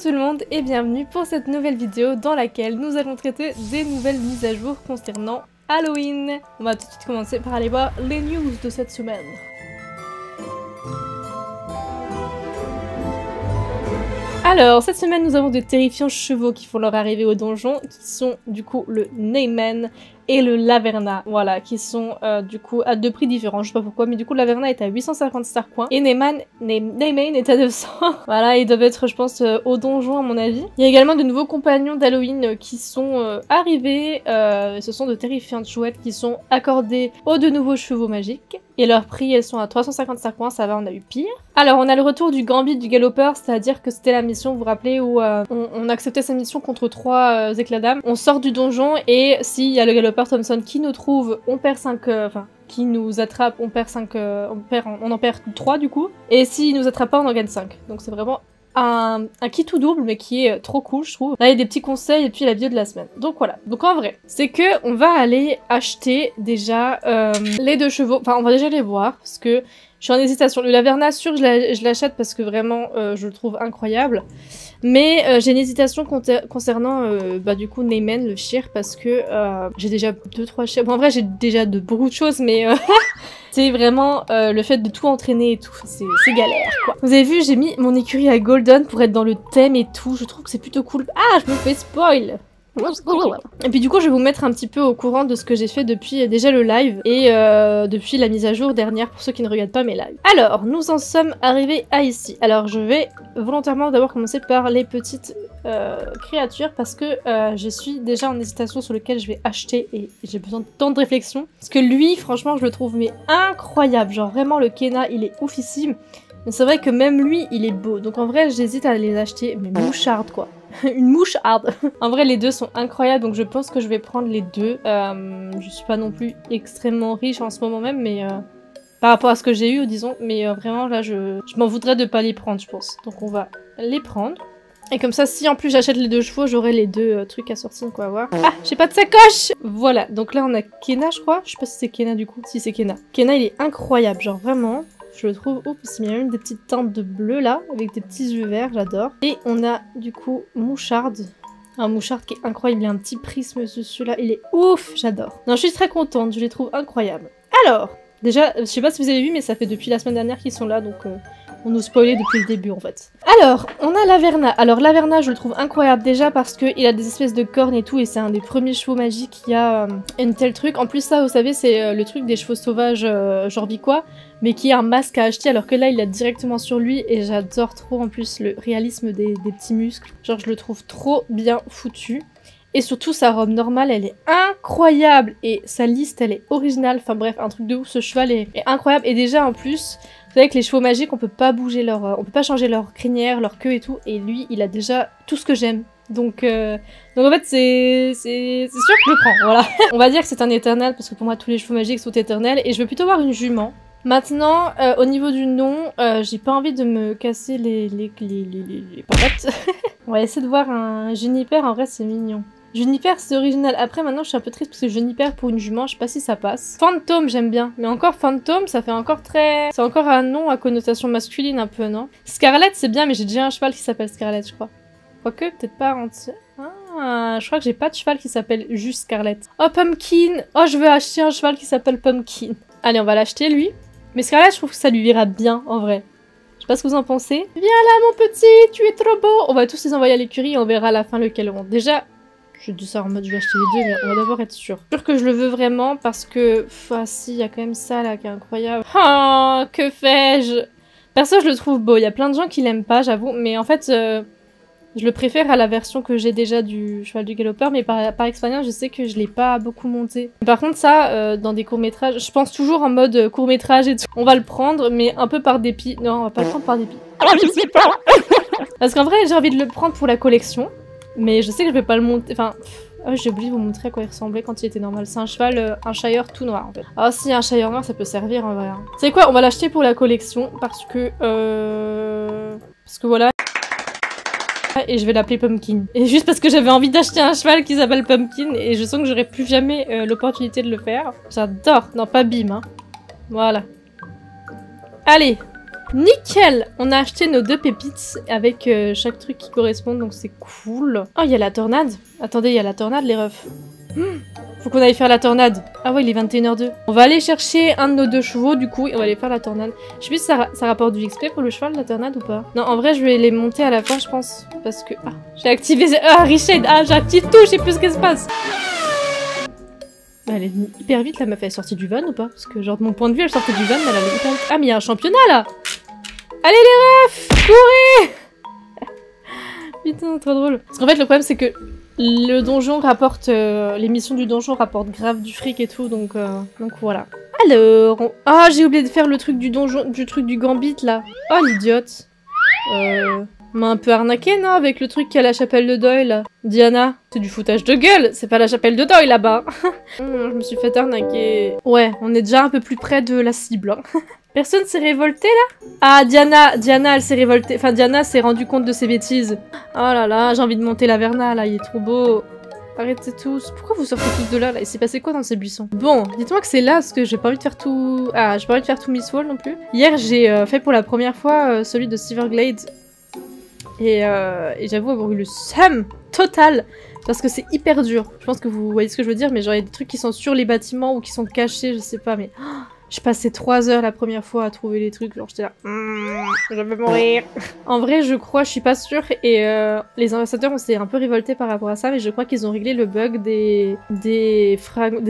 tout le monde et bienvenue pour cette nouvelle vidéo dans laquelle nous allons traiter des nouvelles mises à jour concernant Halloween. On va tout de suite commencer par aller voir les news de cette semaine. Alors, cette semaine, nous avons de terrifiants chevaux qui font leur arrivée au donjon, qui sont du coup le Neyman et le Laverna, voilà, qui sont du coup à deux prix différents, je sais pas pourquoi, mais du coup Laverna est à 850 star coins et Neyman est à 200. Voilà, ils doivent être, je pense, au donjon à mon avis. Il y a également de nouveaux compagnons d'Halloween qui sont arrivés, ce sont de terrifiantes chouettes qui sont accordées aux deux nouveaux chevaux magiques. Et leurs prix, elles sont à 350 star coins, ça va, on a eu pire. Alors, on a le retour du Gambit du Galopeur, c'est-à-dire que c'était la mission, vous vous rappelez, où on acceptait sa mission contre 3 éclats d'âme. On sort du donjon et s'il y a le Galopeur Thompson qui nous trouve, on perd 5... enfin, qui nous attrape, on perd 5... on en perd 3 du coup. Et s'il nous attrape pas, on en gagne 5. Donc c'est vraiment... un kit tout double mais qui est trop cool je trouve. Là il y a des petits conseils et puis la bio de la semaine. Donc voilà. Donc en vrai, c'est que on va aller acheter déjà les deux chevaux. Enfin on va déjà les voir parce que je suis en hésitation. Le Laverna sûr je l'achète parce que vraiment je le trouve incroyable. Mais j'ai une hésitation concernant bah du coup Neyman, le Shir, parce que j'ai déjà 2-3 chirs. Bon en vrai j'ai déjà de beaucoup de choses mais c'est vraiment le fait de tout entraîner et tout, c'est galère quoi. Vous avez vu, j'ai mis mon écurie à Golden pour être dans le thème et tout, je trouve que c'est plutôt cool. Ah, je me fais spoil! Et puis du coup je vais vous mettre un petit peu au courant de ce que j'ai fait depuis déjà le live et depuis la mise à jour dernière pour ceux qui ne regardent pas mes lives. Alors nous en sommes arrivés à ici. Alors je vais volontairement d'abord commencer par les petites créatures parce que je suis déjà en hésitation sur lequel je vais acheter et j'ai besoin de temps de réflexion. Parce que lui franchement je le trouve mais incroyable, genre vraiment le Kena il est oufissime. Mais c'est vrai que même lui, il est beau. Donc en vrai, j'hésite à les acheter. Mais moucharde, quoi. Une moucharde. En vrai, les deux sont incroyables. Donc je pense que je vais prendre les deux. Je suis pas non plus extrêmement riche en ce moment même. Mais par rapport à ce que j'ai eu, disons. Mais vraiment, là, je m'en voudrais de pas les prendre, je pense. Donc on va les prendre. Et comme ça, si en plus j'achète les deux chevaux, j'aurai les deux trucs assortis. Donc on va voir. Ah, j'ai pas de sacoche. Voilà. Donc là, on a Kena, je crois. Je sais pas si c'est Kena du coup. Si, c'est Kena. Kena, il est incroyable. Genre vraiment... Je le trouve... Oups, il y a même des petites teintes de bleu là, avec des petits yeux verts, j'adore. Et on a du coup Moucharde. Un Moucharde qui est incroyable, il a un petit prisme dessus là, il est ouf, j'adore. Non, je suis très contente, je les trouve incroyables. Alors, déjà, je sais pas si vous avez vu, mais ça fait depuis la semaine dernière qu'ils sont là, donc on nous spoilait depuis le début en fait. Alors, on a Laverna. Alors Laverna, je le trouve incroyable déjà parce qu'il a des espèces de cornes et tout, et c'est un des premiers chevaux magiques qui a un tel truc. En plus ça, vous savez, c'est le truc des chevaux sauvages genre quoi, mais qui a un masque à acheter, alors que là, il l'a directement sur lui, et j'adore trop en plus le réalisme des petits muscles. Genre, je le trouve trop bien foutu. Et surtout, sa robe normale, elle est incroyable. Et sa liste, elle est originale. Enfin bref, un truc de ouf. Ce cheval est incroyable. Et déjà, en plus, vous savez que les chevaux magiques, on peut pas bouger leur... on peut pas changer leur crinière, leur queue et tout. Et lui, il a déjà tout ce que j'aime. Donc en fait, c'est sûr que je le prends, voilà. On va dire que c'est un éternel, parce que pour moi, tous les chevaux magiques sont éternels. Et je veux plutôt avoir une jument. Maintenant, au niveau du nom, j'ai pas envie de me casser les papates. On va essayer de voir un Juniper. En vrai, c'est mignon. Juniper, c'est original. Après, maintenant, je suis un peu triste parce que Juniper pour une jument, je sais pas si ça passe. Phantom, j'aime bien. Mais encore Phantom, ça fait encore très... C'est encore un nom à connotation masculine un peu, non? Scarlett, c'est bien, mais j'ai déjà un cheval qui s'appelle Scarlett, je crois. Quoique, peut-être pas entier. Ah, je crois que j'ai pas de cheval qui s'appelle juste Scarlett. Oh, Pumpkin! Oh, je veux acheter un cheval qui s'appelle Pumpkin. Allez, on va l'acheter, lui. Mais Scarlett, je trouve que ça lui ira bien, en vrai. Je sais pas ce que vous en pensez. Viens là, mon petit, tu es trop beau! On va tous les envoyer à l'écurie et on verra à la fin lequel on... Déjà... Je dis ça en mode je vais acheter les deux, mais on va d'abord être sûr. Sûr que je le veux vraiment parce que... Ah si, il y a quand même ça là qui est incroyable. Oh, que fais-je? Perso, je le trouve beau. Il y a plein de gens qui l'aiment pas, j'avoue. Mais en fait, je le préfère à la version que j'ai déjà du cheval du galopeur. Mais par expérience, je sais que je l'ai pas beaucoup monté. Par contre, ça, dans des courts-métrages, je pense toujours en mode court-métrage et tout. On va le prendre, mais un peu par dépit. Non, on va pas le prendre par dépit. Parce qu'en vrai, j'ai envie de le prendre pour la collection. Mais je sais que je vais pas le monter, enfin... Ah, j'ai oublié de vous montrer à quoi il ressemblait quand il était normal. C'est un cheval, un Shire tout noir en fait. Ah si, un Shire noir ça peut servir en vrai. Hein. Vous savez quoi, on va l'acheter pour la collection parce que voilà. Et je vais l'appeler Pumpkin. Et juste parce que j'avais envie d'acheter un cheval qui s'appelle Pumpkin et je sens que j'aurai plus jamais l'opportunité de le faire. J'adore. Non, pas Bim, hein. Voilà. Allez, Nickel! On a acheté nos 2 pépites avec chaque truc qui correspond, donc c'est cool. Oh, il y a la tornade. Attendez, il y a la tornade, les refs. Faut qu'on aille faire la tornade. Ah ouais, il est 21h02. On va aller chercher un de nos 2 chevaux, du coup, et on va aller faire la tornade. Je sais plus si ça rapporte du XP pour le cheval, la tornade, ou pas. Non, en vrai, je vais les monter à la fin, je pense. Parce que... Ah, j'ai activé... Ah, Richard! Ah, j'active tout, je sais plus ce qui se passe. Bah, elle est venue hyper vite, la meuf. Elle est sortie du van ou pas? Parce que, genre, de mon point de vue, elle sortait du van, mais elle allait hyper vite. Ah, mais il y a un championnat, là! Allez, les refs! Courez! Putain, trop drôle. Parce qu'en fait, le problème, c'est que le donjon rapporte... les missions du donjon rapportent grave du fric et tout, donc voilà. Alors... Ah, j'ai oublié de faire le truc du donjon... du truc du gambit, là. Oh, l'idiote. M'a un peu arnaqué, non? Avec le truc qui a la chapelle de Doyle, là. Diana, c'est du foutage de gueule. C'est pas la chapelle de Doyle, là-bas. Je me suis fait arnaquer. Ouais, on est déjà un peu plus près de la cible. Hein. Personne s'est révolté, là? Ah, Diana, elle s'est révoltée. Enfin, Diana s'est rendu compte de ses bêtises. Oh là là, j'ai envie de monter l'Averna, là. Il est trop beau. Arrêtez tous. Pourquoi vous sortez tous de là, là? Il s'est passé quoi dans ces buissons? Bon, dites-moi que c'est là, parce que j'ai pas envie de faire tout... Ah, j'ai pas envie de faire tout Miss Wall non plus. Hier, j'ai fait pour la première fois celui de Silverglade. Et j'avoue avoir eu le seum total parce que c'est hyper dur. Je pense que vous voyez ce que je veux dire, mais genre il y a des trucs qui sont sur les bâtiments ou qui sont cachés, je sais pas, mais j'ai passé 3 heures la première fois à trouver les trucs, genre j'étais là, je vais mourir. En vrai, je crois, je suis pas sûre, et les ambassadeurs on s'est un peu révoltés par rapport à ça, mais je crois qu'ils ont réglé le bug des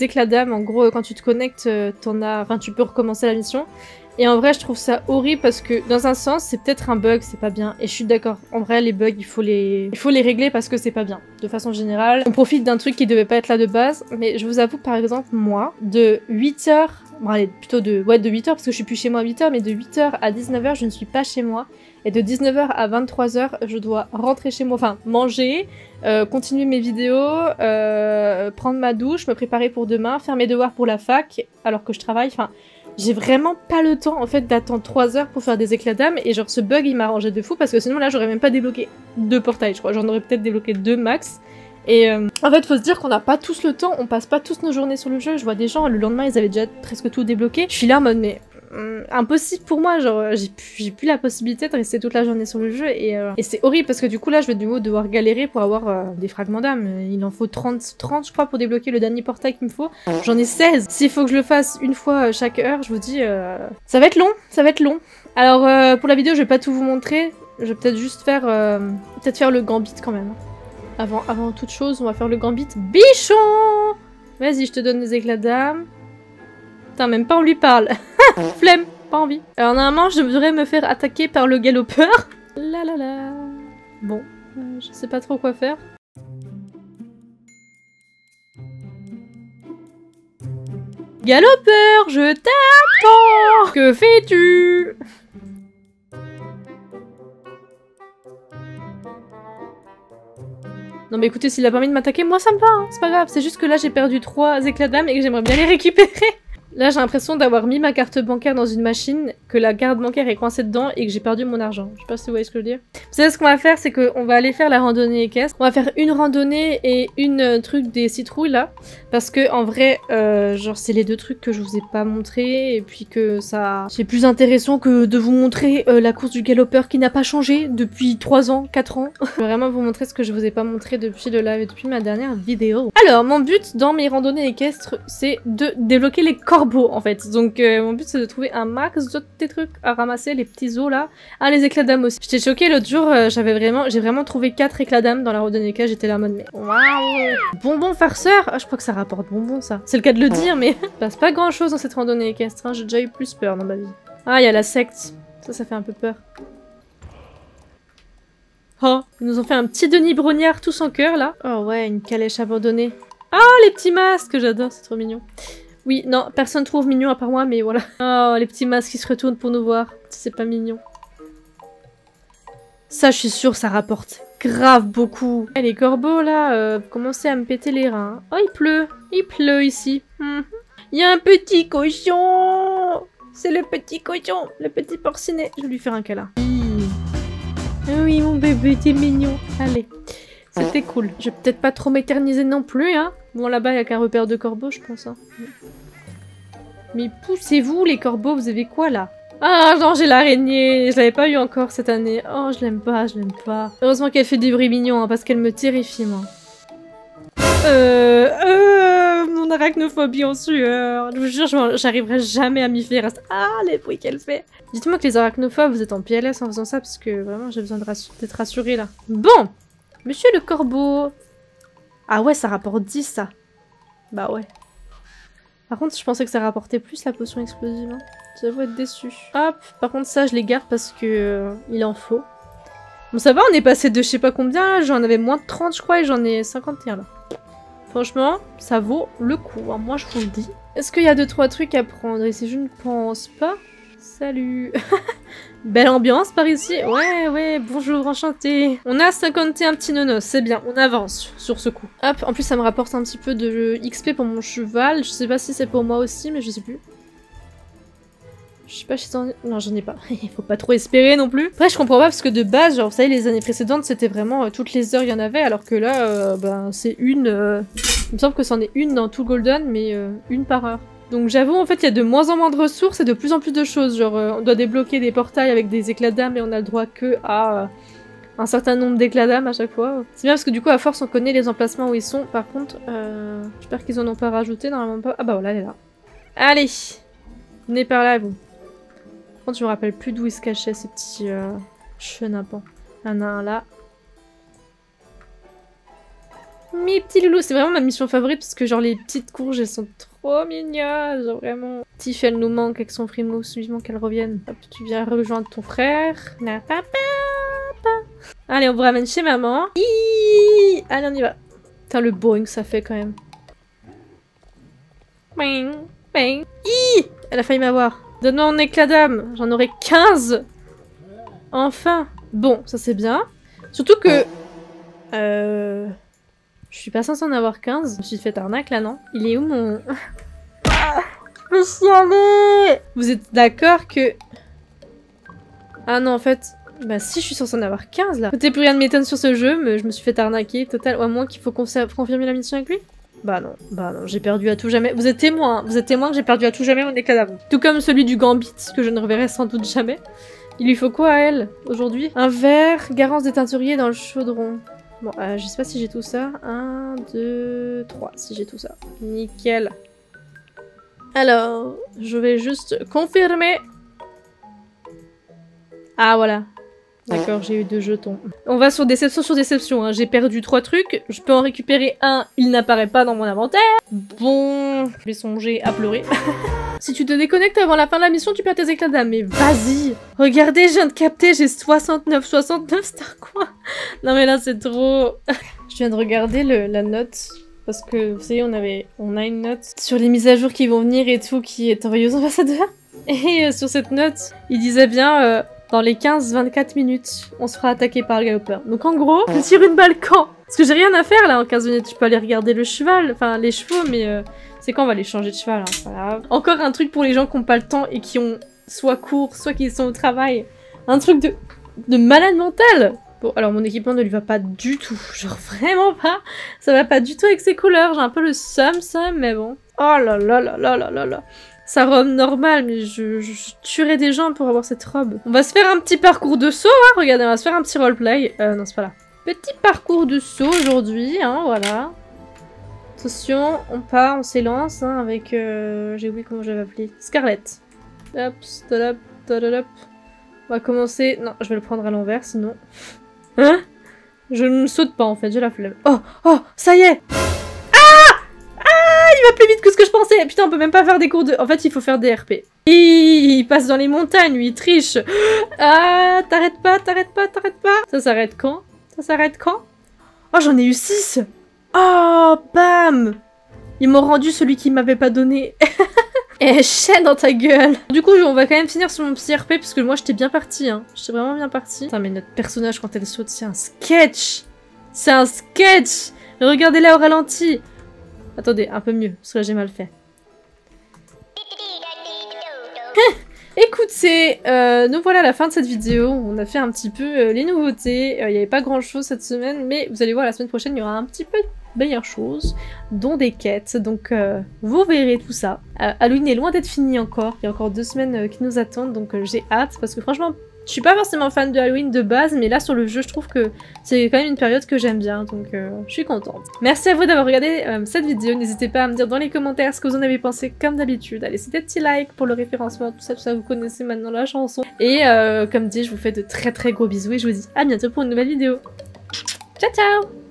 éclats d'âme. En gros, quand tu te connectes, tu peux recommencer la mission. Et en vrai, je trouve ça horrible parce que, dans un sens, c'est peut-être un bug, c'est pas bien. Et je suis d'accord. En vrai, les bugs, il faut les régler parce que c'est pas bien. De façon générale, on profite d'un truc qui devait pas être là de base. Mais je vous avoue, par exemple, moi, de 8h... Bon, allez, plutôt de 8h parce que je suis plus chez moi à 8h, mais de 8h à 19h, je ne suis pas chez moi. Et de 19h à 23h, je dois rentrer chez moi, enfin, manger, continuer mes vidéos, prendre ma douche, me préparer pour demain, faire mes devoirs pour la fac, alors que je travaille, enfin... J'ai vraiment pas le temps en fait d'attendre 3 heures pour faire des éclats d'âme et genre ce bug il m'a arrangé de fou parce que sinon là j'aurais même pas débloqué 2 portails, je crois, j'en aurais peut-être débloqué 2 max. Et en fait faut se dire qu'on n'a pas tous le temps, on passe pas tous nos journées sur le jeu, je vois des gens le lendemain ils avaient déjà presque tout débloqué. Je suis là en mode mais impossible pour moi, genre j'ai plus la possibilité de rester toute la journée sur le jeu et c'est horrible parce que du coup là je vais du coup devoir galérer pour avoir des fragments d'âme. Il en faut 30 je crois pour débloquer le dernier portail qu'il me faut. J'en ai 16. S'il faut que je le fasse une fois chaque heure, je vous dis ça va être long, ça va être long. Alors pour la vidéo je vais pas tout vous montrer, je vais peut-être juste faire le gambit quand même. Avant toute chose, on va faire le gambit. Bichon! Vas-y, je te donne des éclats d'âme. Putain, même pas on lui parle. Flemme, pas envie. Alors normalement, je devrais me faire attaquer par le galopeur. La la la. Bon, je sais pas trop quoi faire. Galopeur, je t'attends. Que fais-tu? Non mais écoutez, s'il a permis de m'attaquer, moi ça me va, hein. C'est pas grave, c'est juste que là j'ai perdu 3 éclats d'âme et que j'aimerais bien les récupérer. Là j'ai l'impression d'avoir mis ma carte bancaire dans une machine, que la carte bancaire est coincée dedans et que j'ai perdu mon argent. Je sais pas si vous voyez ce que je veux dire. Vous savez ce qu'on va faire, c'est qu'on va aller faire la randonnée équestre. On va faire une randonnée et une truc des citrouilles là. Parce que en vrai, genre c'est les 2 trucs que je vous ai pas montré et puis que ça... C'est plus intéressant que de vous montrer la course du galopeur qui n'a pas changé depuis 3 ans, 4 ans. Je vais vraiment vous montrer ce que je vous ai pas montré depuis le live et depuis ma dernière vidéo. Alors, mon but dans mes randonnées équestres, c'est de débloquer les corbeaux en fait. Donc mon but c'est de trouver un max de petits trucs à ramasser, les petits os là. Ah, les éclats d'âme aussi. J'étais choquée l'autre jour, j'ai vraiment trouvé 4 éclats d'âme dans la randonnée équestre, j'étais là en mode mais waouh. Bonbon farceur. Ah, je crois que ça rapporte bonbon ça. C'est le cas de le dire mais il passe pas grand chose dans cette randonnée équestre, hein. J'ai déjà eu plus peur dans ma vie. Ah, il y a la secte. Ça fait un peu peur. Oh, ils nous ont fait un petit Denis Brognard tous en cœur là. Oh ouais, une calèche abandonnée. Ah, les petits masques, j'adore, c'est trop mignon. Oui, non, personne trouve mignon à part moi, mais voilà. Oh, les petits masques qui se retournent pour nous voir. C'est pas mignon. Ça, je suis sûre, ça rapporte grave beaucoup. Et les corbeaux, là, commencent à me péter les reins. Oh, il pleut. Il pleut ici. Il y a un petit cochon. C'est le petit cochon, le petit porcinet. Je vais lui faire un câlin. Oui, mon bébé, t'es mignon. Allez. C'était cool. Je vais peut-être pas trop m'éterniser non plus, hein. Bon, là-bas, il n'y a qu'un repère de corbeaux, je pense. Hein. Mais poussez-vous, les corbeaux, vous avez quoi, là? Ah non, j'ai l'araignée. Je l'avais pas eu encore cette année. Oh, je l'aime pas, je l'aime pas. Heureusement qu'elle fait des bruits mignons, hein, parce qu'elle me terrifie, moi. Mon arachnophobie en sueur. Je vous jure, j'arriverai jamais à m'y faire. Ah, les bruits qu'elle fait. Dites-moi que les arachnophobes, vous êtes en PLS en faisant ça, parce que vraiment, j'ai besoin d'être rassurée, là. Bon, monsieur le corbeau. Ah ouais, ça rapporte 10, ça. Bah ouais. Par contre, je pensais que ça rapportait plus la potion explosive. Hein. J'avoue être déçue. Hop, par contre, ça, je les garde parce que il en faut. Bon, ça va, on est passé de je sais pas combien, j'en avais moins de 30, je crois, et j'en ai 51, là. Franchement, ça vaut le coup, hein, moi je vous le dis. Est-ce qu'il y a 2-3 trucs à prendre ici? Je ne pense pas. Salut. Belle ambiance par ici. Ouais, bonjour, enchanté. On a 51 petits nonos, c'est bien, on avance sur ce coup. Hop, en plus ça me rapporte un petit peu de XP pour mon cheval. Je sais pas si c'est pour moi aussi, mais je sais plus. Je sais pas si j'en ai... Non, j'en ai pas. Il faut pas trop espérer non plus. Après, je comprends pas parce que de base, genre, vous savez, les années précédentes, c'était vraiment toutes les heures, il y en avait, alors que là, ben, c'est une... Il me semble que c'en est une dans tout Golden, mais une par heure. Donc j'avoue, en fait, il y a de moins en moins de ressources et de plus en plus de choses. Genre, on doit débloquer des portails avec des éclats d'âme et on a le droit que à un certain nombre d'éclats d'âme à chaque fois. C'est bien parce que du coup, à force, on connaît les emplacements où ils sont. Par contre, j'espère qu'ils en ont pas rajouté, normalement pas. Ah bah voilà, elle est là. Allez, venez par là, vous. Par contre, je me rappelle plus d'où ils se cachaient, ces petits chenapans. Il y en a un là. Mes petits loulous, c'est vraiment ma mission favorite parce que genre les petites courges, elles sont trop mignonnes, genre vraiment. Tiff, elle nous manque avec son frimousse, vivement qu'elle revienne. Hop, tu viens rejoindre ton frère. Allez, on vous ramène chez maman. Allez, on y va. Putain, le boing que ça fait quand même. Bing, bing. Elle a failli m'avoir. Donne-moi mon éclat d'âme, j'en aurai 15. Enfin. Bon, ça c'est bien. Surtout que... Je suis pas censée en avoir 15. Je me suis fait arnaque là, non? Il est où mon... Je me suis allée. Vous êtes d'accord que... Ah non, en fait... Bah si, je suis censée en avoir 15 là. Peut-être plus rien ne m'étonne sur ce jeu, mais je me suis fait arnaquer total. Ou à moins qu'il faut confirmer la mission avec lui. Bah non, j'ai perdu à tout jamais. Vous êtes témoin, hein. Vous êtes témoin que j'ai perdu à tout jamais mon éclat d'âme. Tout comme celui du Gambit, que je ne reverrai sans doute jamais. Il lui faut quoi à elle, aujourd'hui? Un verre, garance des teinturiers dans le chaudron. Bon, je sais pas si j'ai tout ça. 1, 2, 3, si j'ai tout ça. Nickel. Alors, je vais juste confirmer. Ah, voilà. D'accord, j'ai eu 2 jetons. On va sur déception, hein. J'ai perdu 3 trucs. Je peux en récupérer un, il n'apparaît pas dans mon inventaire. Bon, je vais songer à pleurer. Si tu te déconnectes avant la fin de la mission, tu perds tes éclats d'âme. Mais vas-y. Regardez, je viens de capter, j'ai 69, c'est un quoi? Non mais là, c'est trop... Je viens de regarder la note. Parce que, vous savez, on a une note sur les mises à jour qui vont venir et tout, qui est envoyée aux ambassadeurs. Et sur cette note, il disait bien... dans les 15-24 minutes, on se fera attaquer par le galopeur. Donc en gros, je tire une balle quand? Parce que j'ai rien à faire là en 15 minutes. Je peux aller regarder le cheval, enfin les chevaux, mais c'est quand on va les changer de cheval, hein, voilà. Encore un truc pour les gens qui n'ont pas le temps et qui ont soit cours, soit qui sont au travail. Un truc de malade mental. Bon, alors mon équipement ne lui va pas du tout. Genre vraiment pas. Ça va pas du tout avec ses couleurs. J'ai un peu le seum, mais bon. Oh là là là là là là là. Sa robe normale, mais je tuerais des gens pour avoir cette robe. On va se faire un petit parcours de saut, hein, regardez, on va se faire un petit roleplay. Non, c'est pas là. Petit parcours de saut aujourd'hui, hein, voilà. Attention, on part, on s'élance, hein, avec... j'ai oublié comment j'avais appelé. Scarlett. Hop, stop, stop. On va commencer... Non, je vais le prendre à l'envers, sinon... Hein? Je ne saute pas, en fait, j'ai la flemme. Oh, ça y est! Il va plus vite que ce que je pensais. Putain, on peut même pas faire des cours de... En fait, il faut faire des RP. Il passe dans les montagnes, lui, il triche. Ah, t'arrêtes pas. Ça s'arrête quand? Oh, j'en ai eu 6. Oh, bam. Ils m'ont rendu celui qui m'avait pas donné. Eh, chaîne dans ta gueule. Du coup, on va quand même finir sur mon petit RP, parce que moi, j'étais bien partie, hein. J'étais vraiment bien partie. Putain, mais notre personnage, quand elle saute, c'est un sketch. Regardez-la au ralenti. Attendez, un peu mieux, parce que là j'ai mal fait. Écoute, nous voilà à la fin de cette vidéo. On a fait un petit peu les nouveautés. Il n'y avait pas grand chose cette semaine, mais vous allez voir, la semaine prochaine, il y aura un petit peu meilleures choses, dont des quêtes, donc vous verrez tout ça. Halloween est loin d'être fini encore, il y a encore 2 semaines qui nous attendent, donc j'ai hâte, parce que franchement, je suis pas forcément fan de Halloween de base, mais là sur le jeu, je trouve que c'est quand même une période que j'aime bien, donc je suis contente. Merci à vous d'avoir regardé cette vidéo, n'hésitez pas à me dire dans les commentaires ce que vous en avez pensé comme d'habitude. Allez, laissez des petits likes pour le référencement, tout ça, vous connaissez maintenant la chanson. Et comme dit, je vous fais de très gros bisous et je vous dis à bientôt pour une nouvelle vidéo. Ciao ciao!